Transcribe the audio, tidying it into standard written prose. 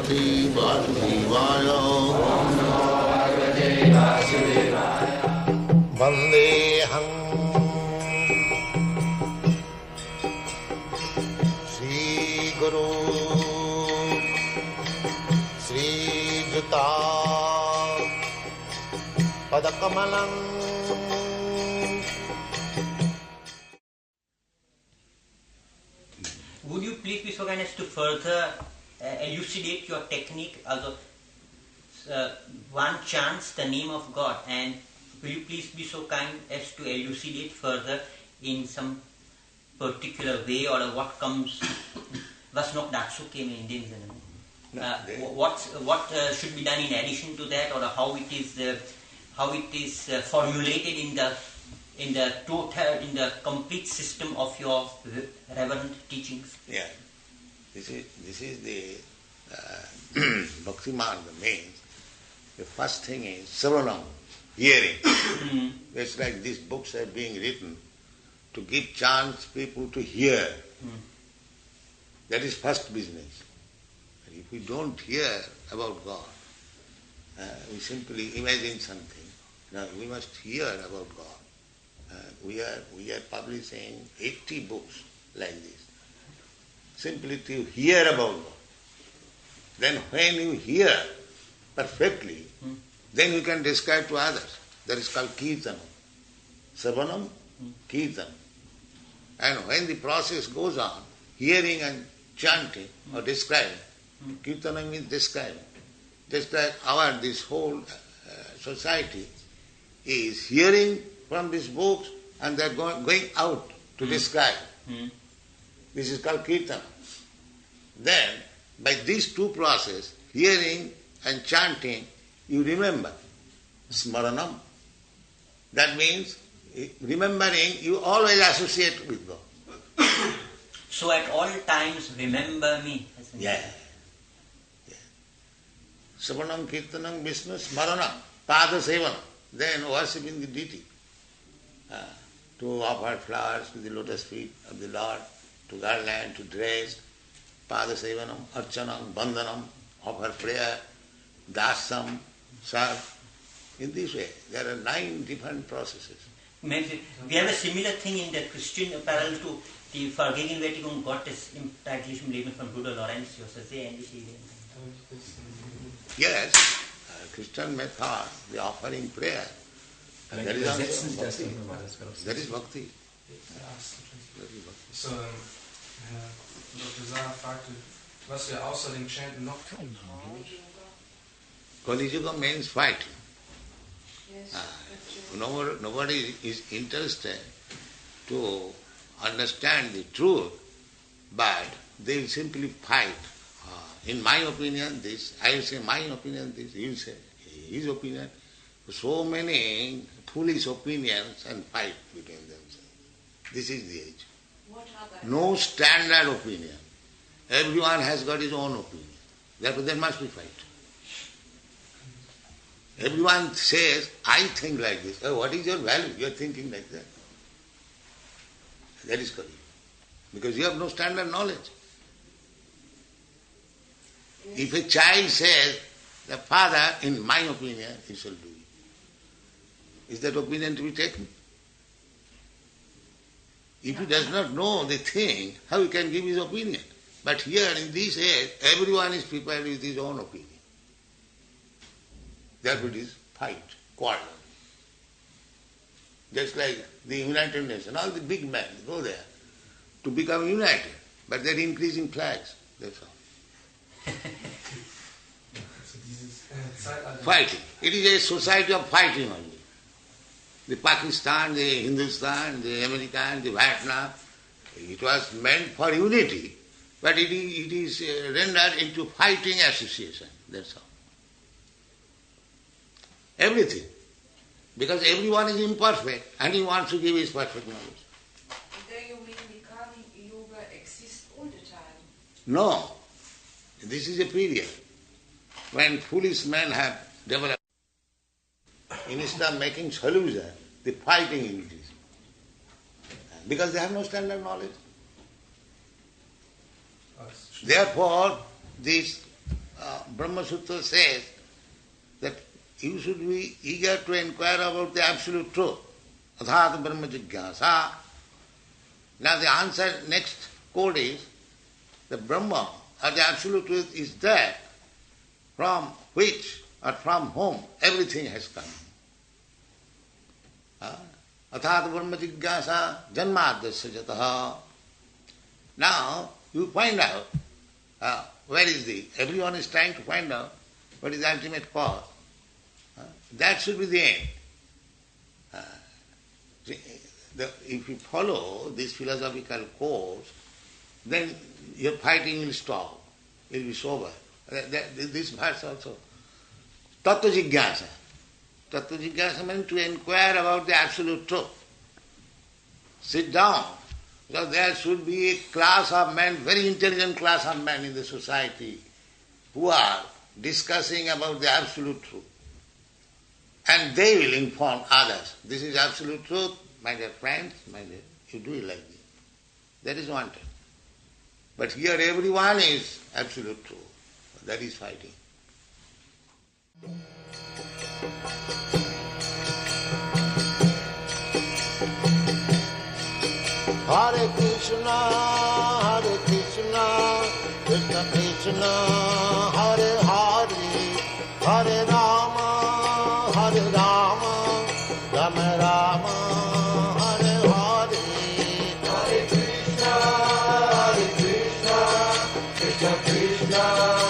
Bhagavate Vasudevaya. Vandeham Sri Guru Sri Juta Padakamalam. Would you please be so kind as to further elucidate your technique? Also, one chants the name of God, and will you please be so kind as to elucidate further in some particular way, or what comes? Was nog datsuke in Indian. What should be done in addition to that, or how it is formulated in the complete system of your reverent teachings? Yeah, this is the Bhakti Marga means. The first thing is Savanam, hearing. It's like these books are being written to give chance people to hear. That is first business. And if we don't hear about God, we simply imagine something. Now we must hear about God. We are publishing 80 books like this, simply to hear about God. Then when you hear perfectly, then you can describe to others. That is called Kirtanam. Savanam, Kirtanam. And when the process goes on, hearing and chanting or describing, Kirtanam means describing. Just like this whole society is hearing from these books and they are going out to describe. This is called Kirtana. Then, by these two processes, hearing and chanting, you remember. Smaranam. That means, remembering, you always associate with God. So at all times, remember me. Yeah. Savanam, Kirtanam, Vishnu, Smaranam, Pada Sevanam. Then worshipping the deity. To offer flowers to the lotus feet of the Lord, to garland, to dress, Pada Sevanam, Archanam, Bandhanam, offer prayer, Dasam, serve. In this way, there are 9 different processes. Maybe we have a similar thing in the Christian parallel to die Vergegenwärtigung Gottes im täglichen Leben von Bruder Laurentius. Sehr ähnliche Ideen. Yes, Christian method, the offering prayer. That is also bhakti. That is bhakti. So, Dr. Zahra fragte, was wir außer dem Chanten noch tun. Kali Yuga means fighting. Nobody is interested to understand the truth, but they will simply fight. In my opinion, this, I will say my opinion, this, he will say his opinion. So many foolish opinions and fight between themselves. This is the age. No standard opinion. Everyone has got his own opinion. Therefore there must be fight. Everyone says, I think like this. Oh, what is your value? You are thinking like that. That is Kali. Because you have no standard knowledge. If a child says, the father, in my opinion, he shall do it. Is that opinion to be taken? If he does not know the thing, how he can give his opinion? But here in this age, everyone is prepared with his own opinion. Therefore it is fight, quarrel. Just like the United Nations, all the big men go there to become united, but they are increasing flags, that's all. Fighting. It is a society of fighting only. The Pakistan, the Hindustan, the American, the Vietnam, it was meant for unity, but it is rendered into fighting association, that's all. Everything. Because everyone is imperfect and he wants to give his perfect knowledge. There you mean the Kali Yuga exists all the time? No. This is a period when foolish men have developed. Instead of making solution, the fighting increases. Because they have no standard knowledge. Therefore, this Brahma Sutra says that you should be eager to inquire about the absolute truth. Athat Brahma Jigyasa. Now the answer, next code is, the Brahma or the absolute truth is that from which or from whom everything has come. Athat Brahma Jigyasa Janmadasya Jataha. Now you find out where is everyone is trying to find out what is the ultimate cause. That should be the end. If you follow this philosophical course, then your fighting will stop. It will be sober. This verse also. Tattva jigyasa. Tattva jigyasa means to inquire about the absolute truth. Sit down. So there should be a class of men, very intelligent class of men in the society, who are discussing about the absolute truth. And they will inform others. This is absolute truth, my dear friends, my dear, you do it like this. That is wanted. But here everyone is absolute truth. That is fighting. Hare Krishna, Krishna Krishna, Hare Hare, Hare Rama, Rama Rama, Hare Hare. Hare Krishna, Krishna Krishna.